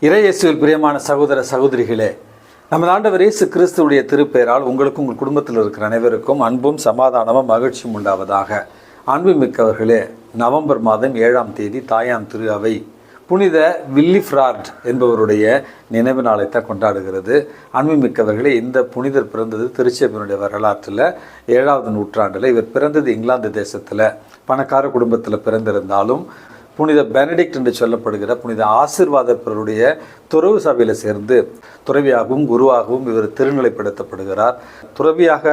இறையேசுவில் பிரியமான சகோதர சகோதரிகளே, நமது ஆண்டவர் இயேசு கிறிஸ்துவுடைய திருப்பெயரால் உங்களுக்கும் உங்கள் குடும்பத்தில் இருக்கிற அனைவருக்கும் அன்பும் சமாதானமும் மகிழ்ச்சியும் உண்டாவதாக. அன்புமிக்கவர்களே, நவம்பர் மாதம் 7ஆம் தேதி தாயாம் திரு அவை புனித வில்லிஃப்ரார்ட் என்பவருடைய நினைவு நாளைத்தான் கொண்டாடுகிறது. அன்புமிக்கவர்களே, இந்த புனிதர் பிறந்தது திருச்சபையினுடைய வரலாற்றில் 7வது நூற்றாண்டில். இவர் பிறந்தது இங்கிலாந்து தேசத்தில் பணக்கார குடும்பத்தில் பிறந்திருந்தாலும் புனித பெனடிக்ட் என்று சொல்லப்படுகிற புனித ஆசீர்வாதப்பருடைய துறவு சபையில் சேர்ந்து துறவியாகவும் குருவாகவும் இவர் திருநிலைப்படுத்தப்படுகிறார். துறவியாக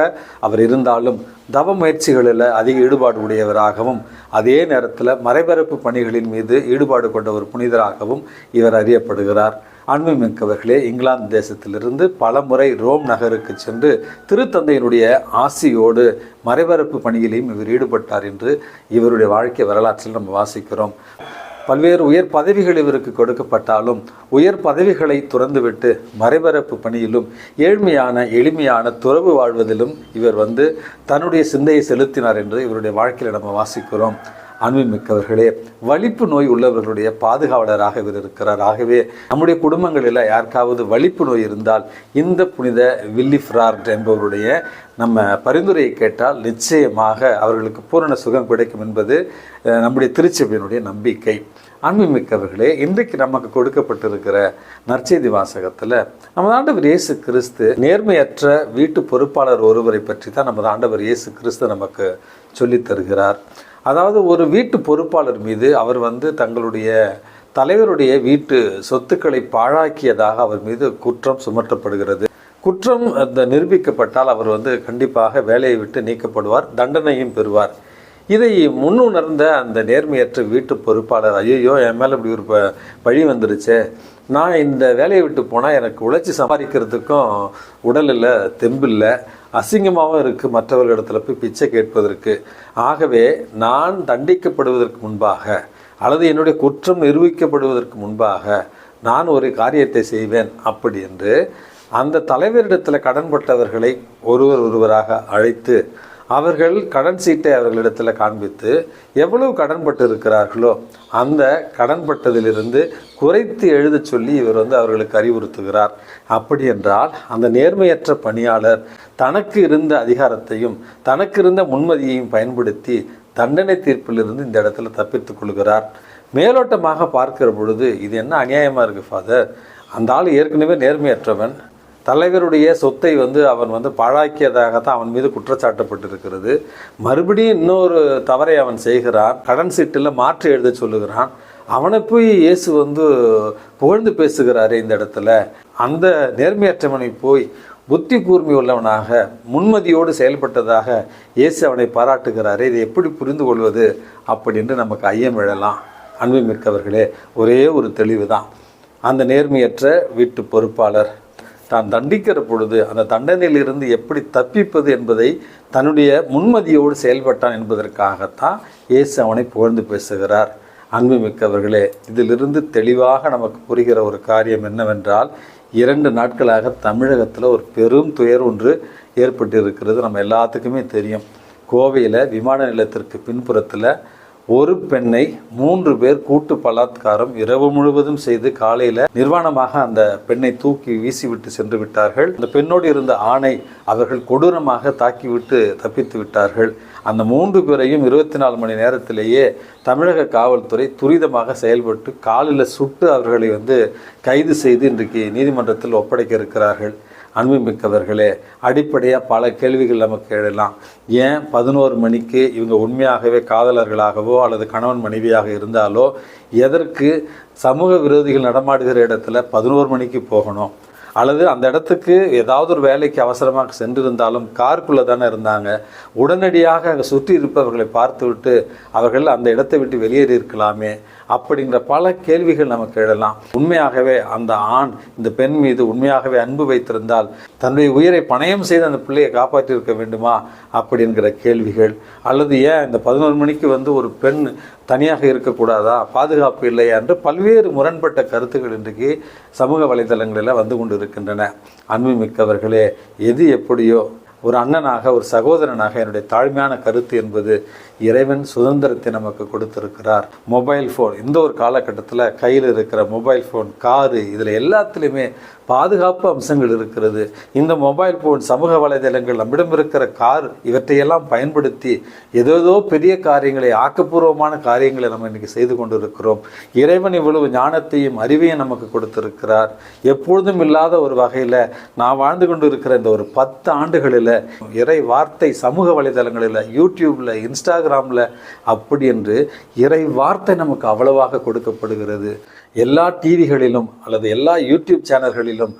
அவர் இருந்தாலும் தவ முயற்சிகளில் அதிக ஈடுபாடு உடையவராகவும் அதே நேரத்தில் மறைபரப்பு பணிகளின் மீது ஈடுபாடு கொண்ட ஒரு புனிதராகவும் இவர் அறியப்படுகிறார். அன்புமிக்கவர்களே, இங்கிலாந்து தேசத்திலிருந்து பல முறை ரோம் நகருக்கு சென்று திருத்தந்தையினுடைய ஆசியோடு மறைபரப்பு பணியிலையும் இவர் ஈடுபட்டார் என்று இவருடைய வாழ்க்கை வரலாற்றில் நம்ம வாசிக்கிறோம். பல்வேறு உயர் பதவிகள் இவருக்கு கொடுக்கப்பட்டாலும் உயர் பதவிகளை துறந்துவிட்டு மறைபரப்பு பணியிலும் எளிமையான துறவு வாழ்வதிலும் இவர் தன்னுடைய சிந்தையை செலுத்தினார் என்று இவருடைய வாழ்க்கையில் நம்ம வாசிக்கிறோம். அன்புமிக்கவர்களே, வலிப்பு நோய் உள்ளவர்களுடைய பாதுகாவலராக இவர் இருக்கிறார். ஆகவே நம்முடைய குடும்பங்களில் யாருக்காவது வலிப்பு நோய் இருந்தால் இந்த புனித வில்லிஃப்ரார்ட் என்பவருடைய நம்ம பரிந்துரையை கேட்டால் நிச்சயமாக அவர்களுக்கு பூரண சுகம் கிடைக்கும் என்பது நம்முடைய திருச்சபையினுடைய நம்பிக்கை. அன்புமிக்கவர்களே, இன்றைக்கு நமக்கு கொடுக்கப்பட்டிருக்கிற நற்செய்தி வாசகத்தில் நமது ஆண்டவர் இயேசு கிறிஸ்து நேர்மையற்ற வீட்டு பொறுப்பாளர் ஒருவரை பற்றி தான் நமது ஆண்டவர் இயேசு கிறிஸ்து நமக்கு சொல்லித் தருகிறார். அதாவது ஒரு வீட்டு பொறுப்பாளர் மீது அவர் தங்களுடைய தலைவருடைய வீட்டு சொத்துக்களை பாழாக்கியதாக அவர் மீது குற்றம் சுமற்றப்படுகிறது. குற்றம் நிரூபிக்கப்பட்டால் அவர் கண்டிப்பாக வேலையை விட்டு நீக்கப்படுவார், தண்டனையும் பெறுவார். இதை முன்னுணர்ந்த அந்த நேர்மையற்ற வீட்டு பொறுப்பாளர், ஐயோ என் மேலே இப்படி ஒரு பழி வந்துருச்சே, நான் இந்த வேலையை விட்டு போனால் எனக்கு உழைச்சி சம்பாதிக்கிறதுக்கும் உடல் இல்லை, தெம்பில்லை, அசிங்கமாகவும் இருக்குது மற்றவர்களிடத்தில் போய் பிச்சை கேட்பதற்கு. ஆகவே நான் தண்டிக்கப்படுவதற்கு முன்பாக அல்லது என்னுடைய குற்றம் நிரூபிக்கப்படுவதற்கு முன்பாக நான் ஒரு காரியத்தை செய்வேன் அப்படி என்று அந்த தலைவரிடத்தில் கடன்பட்டவர்களை ஒருவராக அழைத்து அவர்கள் கடன் சீட்டை அவர்களிடத்தில் காண்பித்து எவ்வளவு கடன்பட்டு இருக்கிறார்களோ அந்த கடன்பட்டதிலிருந்து குறைத்து எழுத சொல்லி இவர் அவர்களுக்கு அறிவுறுத்துகிறார். அப்படி என்றால் அந்த நேர்மையற்ற பணியாளர் தனக்கு இருந்த அதிகாரத்தையும் தனக்கு இருந்த முன்மதியையும் பயன்படுத்தி தண்டனை தீர்ப்பிலிருந்து இந்த இடத்துல தப்பித்துக் கொள்கிறார். மேலோட்டமாக பார்க்கிற பொழுது இது என்ன அநியாயமாக இருக்குது ஃபாதர், அந்த ஆள் ஏற்கனவே நேர்மையற்றவன், தலைவருடைய சொத்தை அவன் பாழாக்கியதாகத்தான் அவன் மீது குற்றச்சாட்டப்பட்டிருக்கிறது, மறுபடியும் இன்னொரு தவறை அவன் செய்கிறான், கடன் சீட்டில் மாற்றி எழுத சொல்லுகிறான், அவனை போய் இயேசு புகழ்ந்து பேசுகிறாரு. இந்த இடத்துல அந்த நேர்மையற்றவனை போய் புத்தி கூர்மை உள்ளவனாக முன்மதியோடு செயல்பட்டதாக இயேசு அவனை பாராட்டுகிறாரு. இதை எப்படி புரிந்து கொள்வது அப்படின்னு நமக்கு ஐயம் எழலாம். அன்புமிக்கவர்களே, ஒரே ஒரு தெளிவு தான். அந்த நேர்மையற்ற வீட்டு பொறுப்பாளர் தான் தண்டிக்கிற பொழுது அந்த தண்டனையிலிருந்து எப்படி தப்பிப்பது என்பதை தன்னுடைய முன்மதியோடு செயல்பட்டான் என்பதற்காகத்தான் இயேசு அவனை புகழ்ந்து பேசுகிறார். அன்புமிக்கவர்களே, இதிலிருந்து தெளிவாக நமக்கு புரிகிற ஒரு காரியம் என்னவென்றால், 2 நாட்களாக தமிழகத்தில் ஒரு பெரும் துயர் ஒன்று ஏற்பட்டிருக்கிறது. நம்ம எல்லாத்துக்குமே தெரியும். கோவையில் விமான நிலையத்திற்கு பின்புறத்தில் ஒரு பெண்ணை 3 பேர் கூட்டு பலாத்காரம் இரவு முழுவதும் செய்து காலையில் நிர்வாணமாக அந்த பெண்ணை தூக்கி வீசிவிட்டு சென்று விட்டார்கள். அந்த பெண்ணோடு இருந்த ஆணை அவர்கள் கொடூரமாக தாக்கிவிட்டு தப்பித்து விட்டார்கள். அந்த 3 பேரையும் 24 மணி நேரத்திலேயே தமிழக காவல்துறை துரிதமாக செயல்பட்டு காலில் சுட்டு அவர்களை கைது செய்து இன்றைக்கு நீதிமன்றத்தில் ஒப்படைக்க இருக்கிறார்கள். அன்புமிக்கவர்களே, அடிப்படையாக பல கேள்விகள் நமக்கு எழலாம். ஏன் 11 மணிக்கு இவங்க உண்மையாகவே காதலர்களாகவோ அல்லது கணவன் மனைவியாக இருந்தாலோ எதற்கு சமூக விரோதிகள் நடமாடுகிற இடத்துல 11 மணிக்கு போகணும்? அல்லது அந்த இடத்துக்கு ஏதாவது ஒரு வேலைக்கு அவசரமாக சென்றிருந்தாலும் காருக்குள்ளே தானே இருந்தாங்க, உடனடியாக அங்கே சுற்றி இருப்பவர்களை பார்த்துவிட்டு அவர்கள் அந்த இடத்தை விட்டு வெளியேறி இருக்கலாமே அப்படிங்கிற பல கேள்விகள் நமக்கு எழலாம். உண்மையாகவே அந்த ஆண் இந்த பெண் மீது உண்மையாகவே அன்பு வைத்திருந்தால் தன்னுடைய உயிரை பணயம் செய்து அந்த பிள்ளையை காப்பாற்றியிருக்க வேண்டுமா அப்படிங்கிற கேள்விகள், அல்லது ஏன் இந்த 11 மணிக்கு ஒரு பெண் தனியாக இருக்கக்கூடாதா, பாதுகாப்பு இல்லையா என்று பல்வேறு முரண்பட்ட கருத்துக்கள் இன்றைக்கு சமூக வலைதளங்களில் கொண்டு இருக்கின்றன. அன்புமிக்கவர்களே, எது எப்படியோ ஒரு அண்ணனாக ஒரு சகோதரனாக என்னுடைய தாழ்மையான கருத்து என்பது இறைவன் சுதந்திரத்தை நமக்கு கொடுத்திருக்கிறார். மொபைல் ஃபோன், இந்த ஒரு காலகட்டத்தில் கையில் இருக்கிற மொபைல் ஃபோன், காரு, இதில் எல்லாத்துலேயுமே பாதுகாப்பு அம்சங்கள் இருக்கிறது. இந்த மொபைல் ஃபோன், சமூக வலைதளங்கள், நம்மிடம் இருக்கிற கார், இவற்றையெல்லாம் பயன்படுத்தி ஏதோ பெரிய காரியங்களை, ஆக்கப்பூர்வமான காரியங்களை நம்ம இன்றைக்கி செய்து கொண்டு இருக்கிறோம். இறைவன் இவ்வளவு ஞானத்தையும் அறிவையும் நமக்கு கொடுத்திருக்கிறார். எப்பொழுதும் இல்லாத ஒரு வகையில் நான் வாழ்ந்து கொண்டு இருக்கிற இந்த ஒரு 10 ஆண்டுகளில் இறை வார்த்தை சமூக வலைதளங்களில், யூடியூப்பில், இன்ஸ்டாகிராமில் அப்படி என்று இறை வார்த்தை நமக்கு அவ்வளவாக கொடுக்கப்படுகிறது. எல்லா டிவிகளிலும் அல்லது எல்லா யூடியூப் சேனல்களிலும்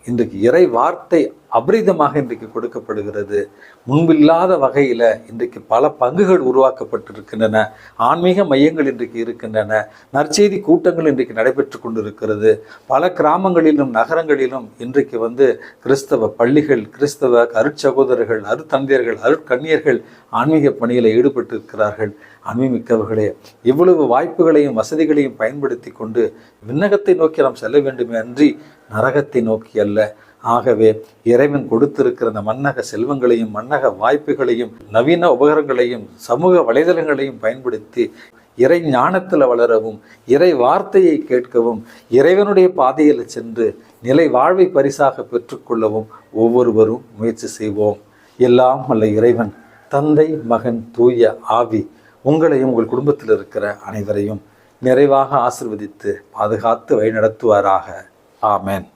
இன்றைக்கு இறை வார்த்தை அபரிதமாக இன்றைக்கு கொடுக்கப்படுகிறது. முன்பில்லாத வகையில் இன்றைக்கு பல பங்குகள் உருவாக்கப்பட்டிருக்கின்றன. ஆன்மீக மையங்கள் இன்றைக்கு இருக்கின்றன. நற்செய்தி கூட்டங்கள் இன்றைக்கு நடைபெற்று கொண்டிருக்கிறது. பல கிராமங்களிலும் நகரங்களிலும் இன்றைக்கு கிறிஸ்தவ பள்ளிகள், கிறிஸ்தவ அருட்சகோதரர்கள், அருட்தந்தையர்கள், அருட்கண்ணியர்கள் ஆன்மீக பணியில் ஈடுபட்டிருக்கிறார்கள். அன்புமிக்கவர்களே, இவ்வளவு வாய்ப்புகளையும் வசதிகளையும் பயன்படுத்தி கொண்டு விண்ணகத்தை நோக்கி நாம் செல்ல வேண்டுமே அன்றி நரகத்தை நோக்கி அல்ல. ஆகவே இறைவன் கொடுத்திருக்கிற அந்த மன்னக செல்வங்களையும் மன்னக வாய்ப்புகளையும் நவீன உபகரணங்களையும் சமூக வலைதளங்களையும் பயன்படுத்தி இறை ஞானத்தில் வளரவும், இறை வார்த்தையை கேட்கவும், இறைவனுடைய பாதையில் சென்று நிலை வாழ்வை பரிசாக பெற்றுக்கொள்ளவும் ஒவ்வொருவரும் முயற்சி செய்வோம். எல்லாம் வல்ல இறைவன் தந்தை, மகன், தூய ஆவி உங்களையும் உங்கள் குடும்பத்தில் இருக்கிற அனைவரையும் நிறைவாக ஆசீர்வதித்து பாதுகாத்து வழிநடத்துவாராக. ஆமென்.